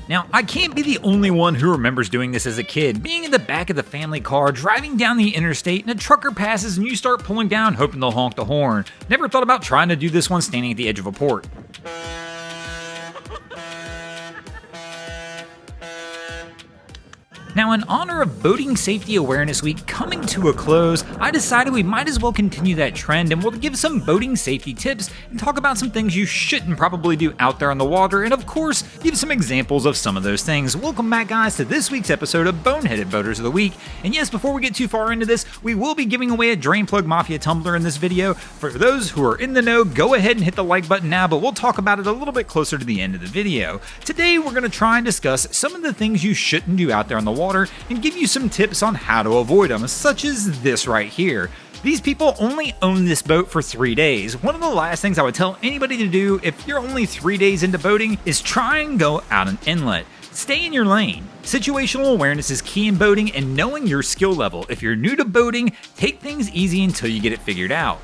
Now, I can't be the only one who remembers doing this as a kid, being in the back of the family car, driving down the interstate, and a trucker passes and you start pulling down hoping they'll honk the horn. Never thought about trying to do this one standing at the edge of a port. Now, in honor of Boating Safety Awareness Week coming to a close, I decided we might as well continue that trend and we'll give some boating safety tips and talk about some things you shouldn't probably do out there on the water, and of course, give some examples of some of those things. Welcome back, guys, to this week's episode of Boneheaded Boaters of the Week. And yes, before we get too far into this, we will be giving away a Drain Plug Mafia tumbler in this video. For those who are in the know, go ahead and hit the like button now, but we'll talk about it a little bit closer to the end of the video. Today, we're going to try and discuss some of the things you shouldn't do out there on the water and give you some tips on how to avoid them, such as this right here. These people only own this boat for 3 days. One of the last things I would tell anybody to do if you're only 3 days into boating is try and go out an inlet. Stay in your lane. Situational awareness is key in boating and knowing your skill level. If you're new to boating, take things easy until you get it figured out.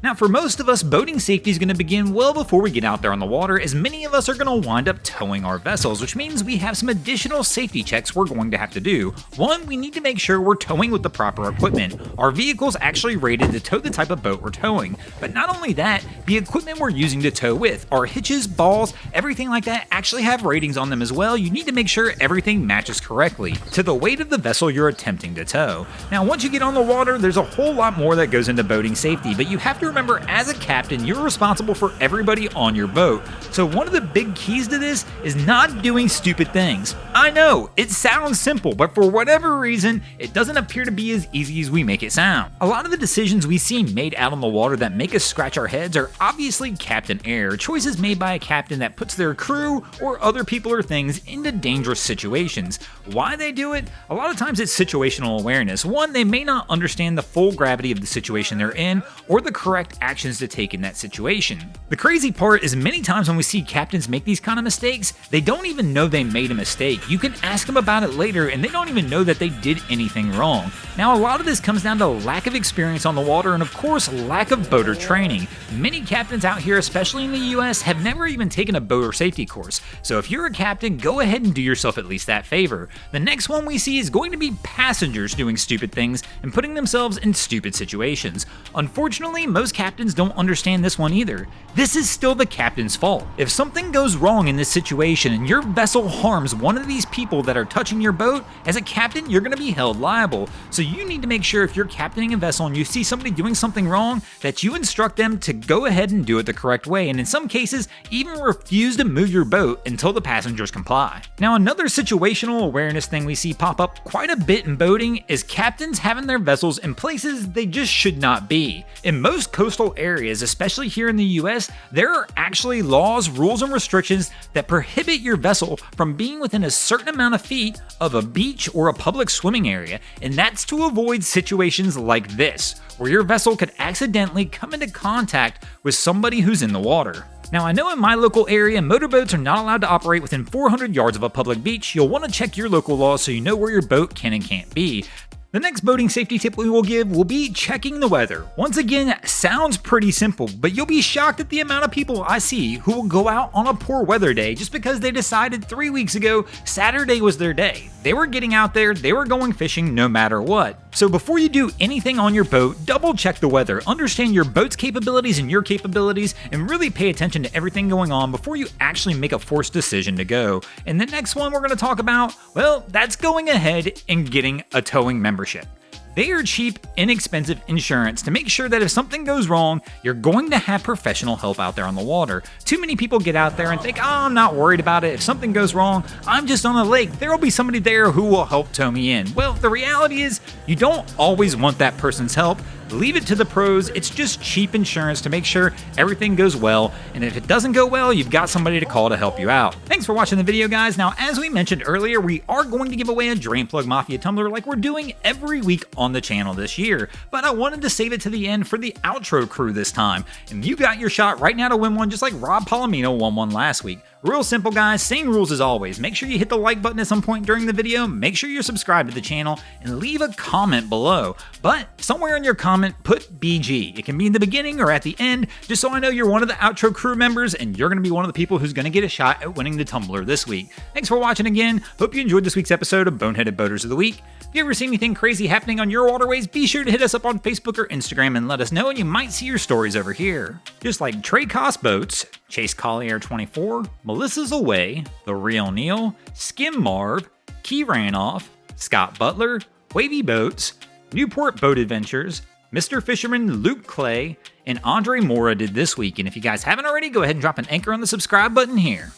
Now, for most of us, boating safety is going to begin well before we get out there on the water, as many of us are going to wind up towing our vessels, which means we have some additional safety checks we're going to have to do. One, we need to make sure we're towing with the proper equipment. Our vehicle's actually rated to tow the type of boat we're towing. But not only that, the equipment we're using to tow with, our hitches, balls, everything like that actually have ratings on them as well. You need to make sure everything matches correctly to the weight of the vessel you're attempting to tow. Now, once you get on the water, there's a whole lot more that goes into boating safety, but you have to remember, as a captain, you're responsible for everybody on your boat. So one of the big keys to this is not doing stupid things. I know, it sounds simple, but for whatever reason, it doesn't appear to be as easy as we make it sound. A lot of the decisions we see made out on the water that make us scratch our heads are obviously captain error, choices made by a captain that puts their crew or other people or things into dangerous situations. Why they do it? A lot of times it's situational awareness. One, they may not understand the full gravity of the situation they're in or the correct actions to take in that situation. The crazy part is many times when we see captains make these kind of mistakes, they don't even know they made a mistake. You can ask them about it later and they don't even know that they did anything wrong. Now, a lot of this comes down to lack of experience on the water and of course lack of boater training. Many captains out here, especially in the US, have never even taken a boater safety course. So if you're a captain, go ahead and do yourself at least that favor. The next one we see is going to be passengers doing stupid things and putting themselves in stupid situations. Unfortunately, most captains don't understand this one either. This is still the captain's fault. If something goes wrong in this situation and your vessel harms one of these people that are touching your boat, as a captain, you're going to be held liable. So you need to make sure if you're captaining a vessel and you see somebody doing something wrong, that you instruct them to go ahead and do it the correct way, and in some cases, even refuse to move your boat until the passengers comply. Now, another situational awareness thing we see pop up quite a bit in boating is captains having their vessels in places they just should not be. In most coastal areas, especially here in the US, there are actually laws, rules, and restrictions that prohibit your vessel from being within a certain amount of feet of a beach or a public swimming area, and that's to avoid situations like this, where your vessel could accidentally come into contact with somebody who's in the water. Now, I know in my local area, motorboats are not allowed to operate within 400 yards of a public beach. You'll want to check your local laws so you know where your boat can and can't be. The next boating safety tip we will give will be checking the weather. Once again, sounds pretty simple, but you'll be shocked at the amount of people I see who will go out on a poor weather day just because they decided 3 weeks ago Saturday was their day. They were getting out there, they were going fishing no matter what. So before you do anything on your boat, double check the weather, understand your boat's capabilities and your capabilities, and really pay attention to everything going on before you actually make a forced decision to go. And the next one we're going to talk about, well, that's going ahead and getting a towing membership. They are cheap, inexpensive insurance to make sure that if something goes wrong, you're going to have professional help out there on the water. Too many people get out there and think, oh, I'm not worried about it. If something goes wrong, I'm just on a lake. There will be somebody there who will help tow me in. Well, the reality is you don't always want that person's help. Leave it to the pros. It's just cheap insurance to make sure everything goes well, and if it doesn't go well, you've got somebody to call to help you out. Thanks for watching the video, guys. Now, as we mentioned earlier, we are going to give away a Drain Plug Mafia tumbler like we're doing every week on the channel this year, but I wanted to save it to the end for the outro crew this time, and you got your shot right now to win one just like Rob Palomino won one last week. Real simple, guys. Same rules as always. Make sure you hit the like button at some point during the video, make sure you're subscribed to the channel, and leave a comment below. But somewhere in your comment, put BG. It can be in the beginning or at the end, just so I know you're one of the outro crew members and you're going to be one of the people who's going to get a shot at winning the tumbler this week. Thanks for watching again. Hope you enjoyed this week's episode of Boneheaded Boaters of the Week. If you ever see anything crazy happening on your waterways, be sure to hit us up on Facebook or Instagram and let us know, and you might see your stories over here. Just like Trey Cost Boats, Chase Collier 24, Melissa's Away, The Real Neil, Skim Marv, Key Ranoff, Scott Butler, Wavy Boats, Newport Boat Adventures, Mr. Fisherman Luke Clay, and Andre Mora did this week. And if you guys haven't already, go ahead and drop an anchor on the subscribe button here.